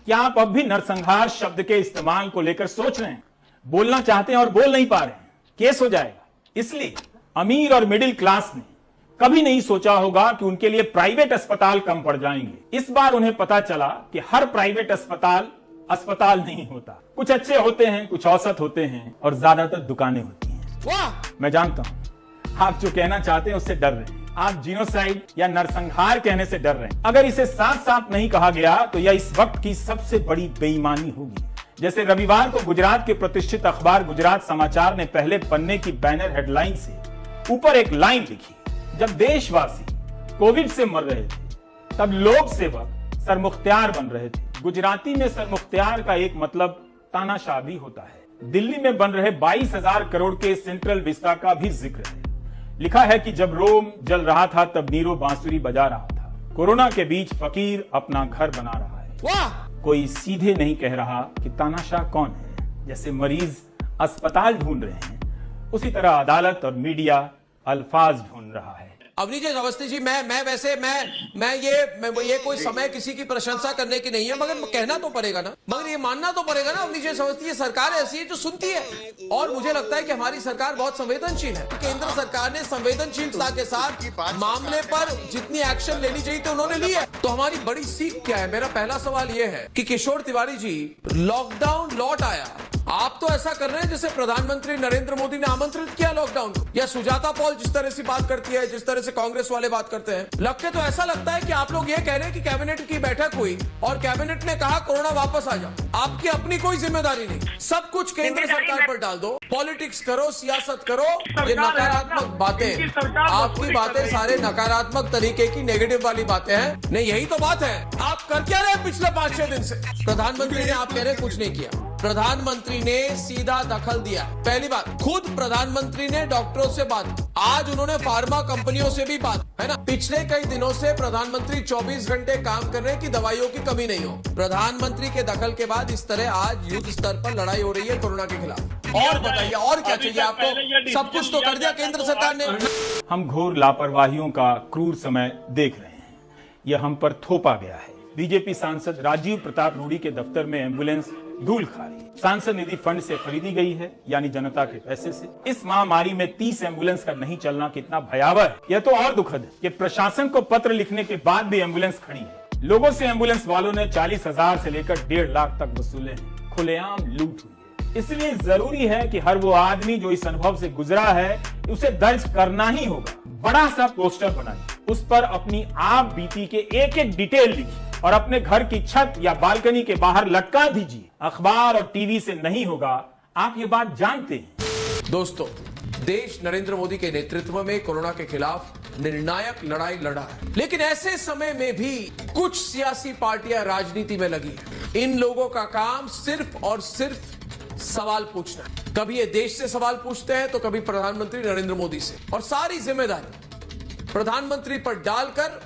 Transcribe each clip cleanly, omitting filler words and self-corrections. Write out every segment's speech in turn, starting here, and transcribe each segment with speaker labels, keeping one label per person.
Speaker 1: क्या आप अब भी नरसंहार शब्द के इस्तेमाल को लेकर सोच रहे हैं, बोलना चाहते हैं और बोल नहीं पा रहे हैं? केस हो जाएगा। इसलिए अमीर और मिडिल क्लास ने कभी नहीं सोचा होगा कि उनके लिए प्राइवेट अस्पताल कम पड़ जाएंगे। इस बार उन्हें पता चला कि हर प्राइवेट अस्पताल नहीं होता। कुछ अच्छे होते हैं, कुछ औसत होते हैं और ज्यादातर दुकानें होती हैं। मैं जानता हूं आप जो कहना चाहते हैं उससे डर रहे हैं। आप जीनोसाइड या नरसंहार कहने से डर रहे हैं। अगर इसे साफ साफ नहीं कहा गया तो यह इस वक्त की सबसे बड़ी बेईमानी होगी। जैसे रविवार को गुजरात के प्रतिष्ठित अखबार गुजरात समाचार ने पहले पन्ने की बैनर हेडलाइन से ऊपर एक लाइन लिखी, जब देशवासी कोविड से मर रहे थे तब लोक सेवक सरमुख्तियार बन रहे थे। गुजराती में सरमुख्तियार का एक मतलब तानाशाह भी होता है। दिल्ली में बन रहे 22,000 करोड़ के सेंट्रल विस्टा का भी जिक्र है। लिखा है कि जब रोम जल रहा था तब नीरो बांसुरी बजा रहा था। कोरोना के बीच फकीर अपना घर बना रहा है। वाह! कोई सीधे नहीं कह रहा कि तानाशाह कौन है। जैसे मरीज अस्पताल ढूंढ रहे हैं, उसी तरह अदालत और मीडिया अल्फाज ढूंढ रहा है।
Speaker 2: अवनीश अवस्थी जी, मैं ये कोई समय किसी की प्रशंसा करने की नहीं है, मगर कहना तो पड़ेगा ना, मगर ये मानना तो पड़ेगा ना अवनीश अवस्थी, ये सरकार ऐसी है जो सुनती है। और मुझे लगता है कि हमारी सरकार बहुत संवेदनशील है। केंद्र सरकार ने संवेदनशीलता के साथ मामले पर जितनी एक्शन लेनी चाहिए तो उन्होंने ली है। तो हमारी बड़ी सीख क्या है? मेरा पहला सवाल ये है कि किशोर तिवारी जी, लॉकडाउन लौट आया, आप तो ऐसा कर रहे हैं जैसे प्रधानमंत्री नरेंद्र मोदी ने आमंत्रित किया लॉकडाउन को, या सुजाता पॉल जिस तरह से बात करती है, जिस तरह से कांग्रेस वाले बात करते हैं। लगते तो ऐसा लगता है कि आप लोग ये कह रहे हैं कि कैबिनेट की बैठक हुई और कैबिनेट ने कहा कोरोना वापस आ जाओ। आपकी अपनी कोई जिम्मेदारी नहीं, सब कुछ केंद्र सरकार पर डाल दो। पॉलिटिक्स करो, सियासत करो, ये नकारात्मक बातें, आपकी बातें सारे नकारात्मक तरीके की नेगेटिव वाली बातें हैं। नहीं, यही तो बात है। आप कर क्या रहे पिछले 5-6 दिन से? प्रधानमंत्री ने, आप कह रहे कुछ नहीं किया, प्रधानमंत्री ने सीधा दखल दिया। पहली बात, खुद प्रधानमंत्री ने डॉक्टरों से बात, आज उन्होंने फार्मा कंपनियों से भी बात, है ना। पिछले कई दिनों से प्रधानमंत्री 24 घंटे काम कर रहे हैं कि दवाइयों की कमी नहीं हो। प्रधानमंत्री के दखल के बाद इस तरह आज युद्ध स्तर पर लड़ाई हो रही है कोरोना के खिलाफ। और बताइए, और क्या चाहिए आपको? सब कुछ तो कर दिया केंद्र सरकार ने।
Speaker 1: हम घोर लापरवाहियों का क्रूर समय देख रहे हैं। यह हम पर थोपा गया है। बीजेपी सांसद राजीव प्रताप रूडी के दफ्तर में एम्बुलेंस धूल खा रही है। सांसद निधि फंड से खरीदी गई है, यानी जनता के पैसे से। इस महामारी में 30 एम्बुलेंस का नहीं चलना कितना भयावह है, यह तो और दुखद है कि प्रशासन को पत्र लिखने के बाद भी एम्बुलेंस खड़ी है। लोगों से एम्बुलेंस वालों ने 40,000 से लेकर 1.5 लाख तक वसूले हैं। खुलेआम लूट हुई है। इसलिए जरूरी है कि हर वो आदमी जो इस अनुभव से गुजरा है उसे दर्ज करना ही होगा। बड़ा सा पोस्टर बनाइए, उस पर अपनी आप बीती के एक एक डिटेल लिखिए और अपने घर की छत या बालकनी के बाहर लटका दीजिए। अखबार और टीवी से नहीं होगा, आप ये बात जानते हैं।
Speaker 2: दोस्तों, देश नरेंद्र मोदी के नेतृत्व में कोरोना के खिलाफ निर्णायक लड़ाई लड़ा है, लेकिन ऐसे समय में भी कुछ सियासी पार्टियां राजनीति में लगी हैं। इन लोगों का काम सिर्फ और सिर्फ सवाल पूछना है। कभी ये देश से सवाल पूछते हैं तो कभी प्रधानमंत्री नरेंद्र मोदी से, और सारी जिम्मेदारी प्रधानमंत्री पर डालकर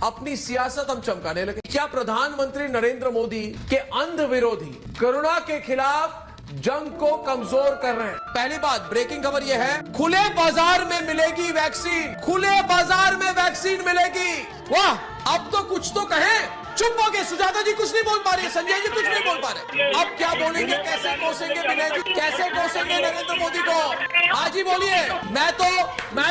Speaker 2: अपनी सियासत हम चमकाने लगे। क्या प्रधानमंत्री नरेंद्र मोदी के अंध विरोधी कोरोना के खिलाफ जंग को कमजोर कर रहे हैं? पहली बात, ब्रेकिंग खबर यह है, खुले बाजार में मिलेगी वैक्सीन, खुले बाजार में वैक्सीन मिलेगी। वाह, अब तो कुछ तो कहें। चुप हो गए, सुजाता जी कुछ नहीं बोल पा रही है, संजय जी कुछ नहीं बोल पा रहे। अब क्या बोलेंगे? कैसे कोसेंगे विनय जी, कैसे कोसेंगे नरेंद्र मोदी को? आज ही बोलिए। मैं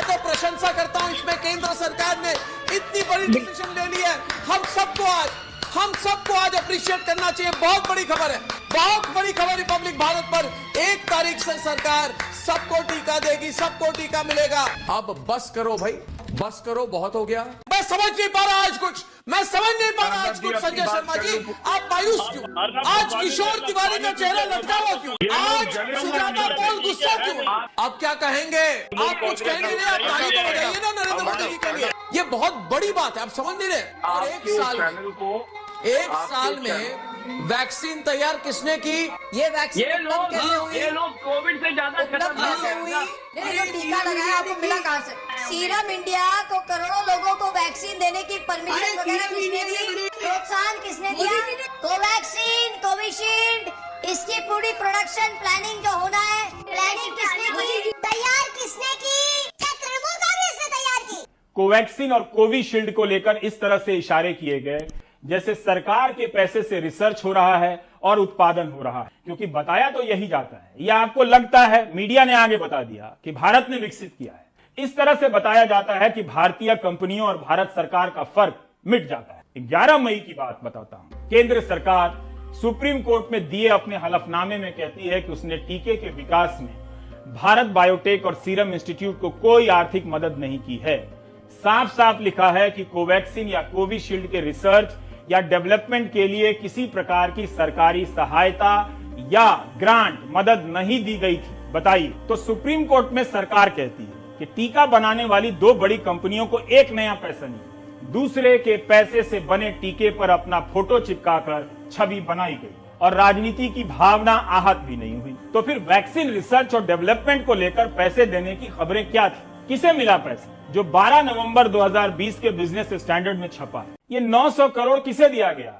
Speaker 2: तो प्रशंसा करता हूं, इसमें केंद्र सरकार ने इतनी बड़ी डिसीजन ले ली है। हम सबको आज अप्रिशिएट करना चाहिए। बहुत बड़ी खबर है, बहुत बड़ी खबर रिपब्लिक भारत पर। 1 तारीख से सरकार सबको टीका देगी, सबको टीका मिलेगा। अब बस करो भाई, बस करो, बहुत हो गया। मैं समझ नहीं पा रहा आज कुछ, मैं समझ नहीं पा रहा आज कुछ। संजय शर्मा जी, आप मायूस क्यों? आज किशोर तिवारी का चेहरा लटका हुआ क्यों? आज सुजाता पॉल गुस्सा क्यों? आप क्या कहेंगे? आप कुछ कहेंगे नहीं, आप ताली तो बजाइए ना नरेंद्र मोदी जी के लिए। ये बहुत बड़ी बात है, आप समझ नहीं रहे। और एक साल में वैक्सीन तैयार किसने की?
Speaker 3: ये वैक्सीन कैसे हुई?
Speaker 4: ये लोग कोविड से ज्यादा
Speaker 3: कैसे हुई? जो टीका लगाया आपको मिला कहाँ से? सीरम इंडिया को करोड़ों लोगों को वैक्सीन देने की परमिशन वगैरह किसने दी? प्रोत्साहन किसने दिया? कोवैक्सीन, कोविशील्ड, इसकी पूरी प्रोडक्शन प्लानिंग जो होना है, प्लानिंग किसने की? तैयार किसने की? तृणमूल कांग्रेस ने तैयार की।
Speaker 1: कोवैक्सीन और कोविशील्ड को लेकर इस तरह से इशारे किए गए जैसे सरकार के पैसे से रिसर्च हो रहा है और उत्पादन हो रहा है, क्योंकि बताया तो यही जाता है, या आपको लगता है मीडिया ने आगे बता दिया कि भारत ने विकसित किया है। इस तरह से बताया जाता है कि भारतीय कंपनियों और भारत सरकार का फर्क मिट जाता है। 11 मई की बात बताता हूं। केंद्र सरकार सुप्रीम कोर्ट में दिए अपने हलफनामे में कहती है कि उसने टीके के विकास में भारत बायोटेक और सीरम इंस्टीट्यूट को कोई आर्थिक मदद नहीं की है। साफ साफ लिखा है कि कोवैक्सीन या कोविशील्ड के रिसर्च या डेवलपमेंट के लिए किसी प्रकार की सरकारी सहायता या ग्रांट मदद नहीं दी गई थी। बताइए, तो सुप्रीम कोर्ट में सरकार कहती है कि टीका बनाने वाली 2 बड़ी कंपनियों को एक नया पैसा नहीं, दूसरे के पैसे से बने टीके पर अपना फोटो चिपकाकर छवि बनाई गई और राजनीति की भावना आहत भी नहीं हुई। तो फिर वैक्सीन रिसर्च और डेवलपमेंट को लेकर पैसे देने की खबरें क्या थी? किसे मिला पैसा जो 12 नवंबर 2020 के बिजनेस स्टैंडर्ड में छपा है? ये 900 करोड़ किसे दिया गया?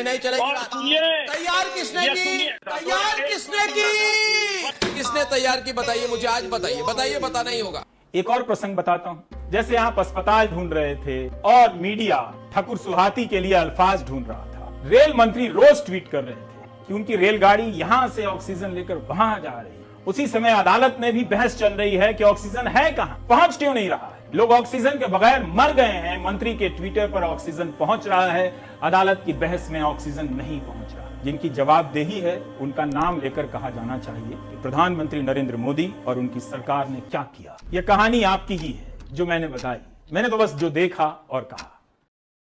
Speaker 2: नहीं चलेगी। तैयार किसने की? तैयार किसने की? किसने तैयार की? बताइए मुझे, आज बताइए, बताइए, बताना ही होगा।
Speaker 1: एक और प्रसंग बताता हूं। जैसे आप अस्पताल ढूंढ रहे थे और मीडिया ठाकुर सुहाती के लिए अल्फाज ढूंढ रहा था, रेल मंत्री रोज ट्वीट कर रहे थे कि उनकी रेलगाड़ी यहां से ऑक्सीजन लेकर वहां जा रही है। उसी समय अदालत में भी बहस चल रही है कि ऑक्सीजन है कहां, पहुंच क्यों नहीं रहा है, लोग ऑक्सीजन के बगैर मर गए हैं। मंत्री के ट्विटर पर ऑक्सीजन पहुंच रहा है, अदालत की बहस में ऑक्सीजन नहीं पहुंच रहा। जिनकी जवाबदेही है उनका नाम लेकर कहा जाना चाहिए कि प्रधानमंत्री नरेंद्र मोदी और उनकी सरकार ने क्या किया। यह कहानी आपकी ही है जो मैंने बताई, मैंने तो बस जो देखा और कहा।